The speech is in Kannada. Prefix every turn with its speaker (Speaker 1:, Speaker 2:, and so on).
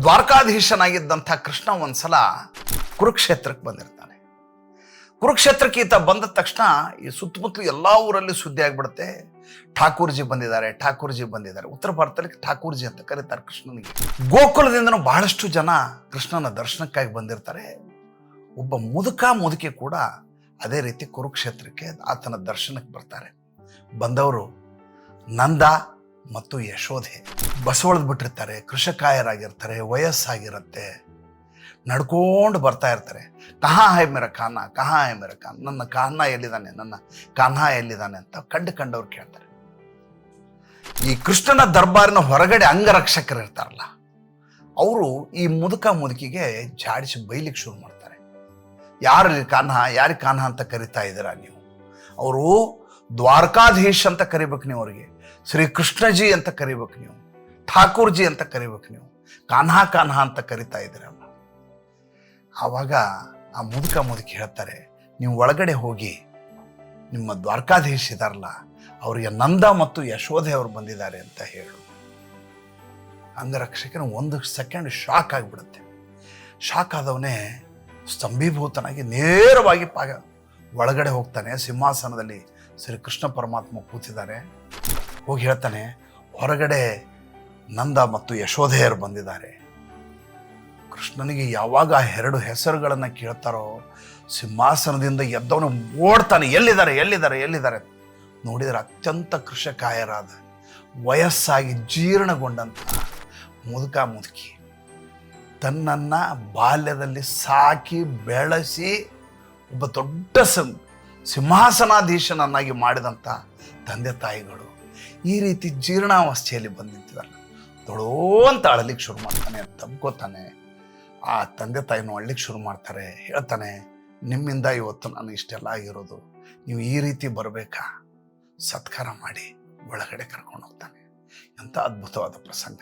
Speaker 1: ದ್ವಾರಕಾಧೀಶನಾಗಿದ್ದಂಥ ಕೃಷ್ಣ ಒಂದ್ಸಲ ಕುರುಕ್ಷೇತ್ರಕ್ಕೆ ಬಂದಿರ್ತಾನೆ. ಕುರುಕ್ಷೇತ್ರಕ್ಕೆ ಈತ ಬಂದ ತಕ್ಷಣ ಈ ಸುತ್ತಮುತ್ತಲು ಎಲ್ಲ ಊರಲ್ಲಿ ಸುದ್ದಿ ಆಗ್ಬಿಡುತ್ತೆ, ಠಾಕೂರ್ಜಿ ಬಂದಿದ್ದಾರೆ, ಠಾಕೂರ್ಜಿ ಬಂದಿದ್ದಾರೆ. ಉತ್ತರ ಭಾರತದಲ್ಲಿ ಠಾಕೂರ್ಜಿ ಅಂತ ಕರೀತಾರೆ ಕೃಷ್ಣನಿಗೆ. ಗೋಕುಲದಿಂದನೂ ಬಹಳಷ್ಟು ಜನ ಕೃಷ್ಣನ ದರ್ಶನಕ್ಕಾಗಿ ಬಂದಿರ್ತಾರೆ. ಒಬ್ಬ ಮುದುಕಿ ಕೂಡ ಅದೇ ರೀತಿ ಕುರುಕ್ಷೇತ್ರಕ್ಕೆ ಆತನ ದರ್ಶನಕ್ಕೆ ಬರ್ತಾರೆ. ಬಂದವರು ನಂದ ಮತ್ತು ಯಶೋಧೆ. ಬಸವಳ್ದು ಬಿಟ್ಟಿರ್ತಾರೆ, ಕೃಷಕಾಯರಾಗಿರ್ತಾರೆ, ವಯಸ್ಸಾಗಿರುತ್ತೆ, ನಡ್ಕೊಂಡು ಬರ್ತಾ ಇರ್ತಾರೆ. ಕಹಾ ಹೈ ಮೇರ ಕಾನ್ನ, ಕಹಾ ಹೈ ಮೇರ ಕಾನ್, ನನ್ನ ಕಾನ್ನ ಎಲ್ಲಿದ್ದಾನೆ, ನನ್ನ ಕಾನ್ಹಾ ಎಲ್ಲಿದ್ದಾನೆ ಅಂತ ಕಂಡವ್ರು ಕೇಳ್ತಾರೆ. ಈ ಕೃಷ್ಣನ ದರ್ಬಾರಿನ ಹೊರಗಡೆ ಅಂಗರಕ್ಷಕರು ಇರ್ತಾರಲ್ಲ, ಅವರು ಈ ಮುದುಕಿಗೆ ಜಾಡಿಸಿ ಬೈಲಿಕ್ಕೆ ಶುರು ಮಾಡ್ತಾರೆ. ಯಾರಲ್ಲಿ ಕಾನ್ಹಾ, ಯಾರಿಗೆ ಕಾನ್ಹಾ ಅಂತ ಕರಿತಾ ಇದ್ದೀರಾ ನೀವು? ಅವರು ದ್ವಾರಕಾಧೀಶ್ ಅಂತ ಕರಿಬೇಕು ನೀವು, ಅವ್ರಿಗೆ ಶ್ರೀ ಕೃಷ್ಣಜಿ ಅಂತ ಕರಿಬೇಕು ನೀವು, ಠಾಕೂರ್ಜಿ ಅಂತ ಕರಿಬೇಕು ನೀವು, ಕಾನ್ಹಾ ಕಾನ್ಹಾ ಅಂತ ಕರಿತಾ ಇದ್ದೀರಲ್ಲ. ಆವಾಗ ಆ ಮುದುಕಿ ಹೇಳ್ತಾರೆ, ನೀವು ಒಳಗಡೆ ಹೋಗಿ ನಿಮ್ಮ ದ್ವಾರಕಾಧೀಶ್ ಇದಾರಲ್ಲ, ಅವರಿಗೆ ನಂದ ಮತ್ತು ಯಶೋಧೆ ಅವರು ಬಂದಿದ್ದಾರೆ ಅಂತ ಹೇಳು. ಅಂಗರಕ್ಷಕನ 1 ಸೆಕೆಂಡ್ ಶಾಕ್ ಆಗಿಬಿಡುತ್ತೆ. ಶಾಕ್ ಆದವನೇ ಸ್ತಂಭೀಭೂತನಾಗಿ ನೇರವಾಗಿ ಒಳಗಡೆ ಹೋಗ್ತಾನೆ. ಸಿಂಹಾಸನದಲ್ಲಿ ಶ್ರೀ ಕೃಷ್ಣ ಪರಮಾತ್ಮ ಕೂತಿದ್ದಾರೆ. ಹೋಗಿ ಹೇಳ್ತಾನೆ, ಹೊರಗಡೆ ನಂದ ಮತ್ತು ಯಶೋಧೆಯರು ಬಂದಿದ್ದಾರೆ. ಕೃಷ್ಣನಿಗೆ ಯಾವಾಗ 2 ಹೆಸರುಗಳನ್ನು ಕೇಳ್ತಾರೋ ಸಿಂಹಾಸನದಿಂದ ಎದ್ದವನು ಓಡ್ತಾನೆ, ಎಲ್ಲಿದ್ದಾರೆ ಎಲ್ಲಿದ್ದಾರೆ ಎಲ್ಲಿದ್ದಾರೆ. ನೋಡಿದರೆ ಅತ್ಯಂತ ಕೃಷಕಾಯರಾದ, ವಯಸ್ಸಾಗಿ ಜೀರ್ಣಗೊಂಡಂಥ ಮುದುಕಿ ತನ್ನನ್ನು ಬಾಲ್ಯದಲ್ಲಿ ಸಾಕಿ ಬೆಳೆಸಿ ಒಬ್ಬ ದೊಡ್ಡ ಸಿಂಹಾಸನಾಧೀಶನನ್ನಾಗಿ ಮಾಡಿದಂಥ ತಂದೆ ತಾಯಿಗಳು ಈ ರೀತಿ ಜೀರ್ಣಾವಸ್ಥೆಯಲ್ಲಿ ಬಂದು ನಿಂತಿದ್ದಾರೆ. ದೊಡೋ ಅಂತ ಅಳಲಿಕ್ಕೆ ಶುರು ಮಾಡ್ತಾನೆ, ತಬ್ಕೋತಾನೆ. ಆ ತಂದೆ ತಾಯಿನೂ ಅಳ್ಲಿಕ್ಕೆ ಶುರು ಮಾಡ್ತಾರೆ. ಹೇಳ್ತಾನೆ, ನಿಮ್ಮಿಂದ ಇವತ್ತು ನಾನು ಇಷ್ಟೆಲ್ಲ ಆಗಿರೋದು, ನೀವು ಈ ರೀತಿ ಬರಬೇಕಾ, ಸತ್ಕಾರ ಮಾಡಿ ಒಳಗಡೆ ಕರ್ಕೊಂಡು ಹೋಗ್ತಾನೆ. ಎಂಥ ಅದ್ಭುತವಾದ ಪ್ರಸಂಗ.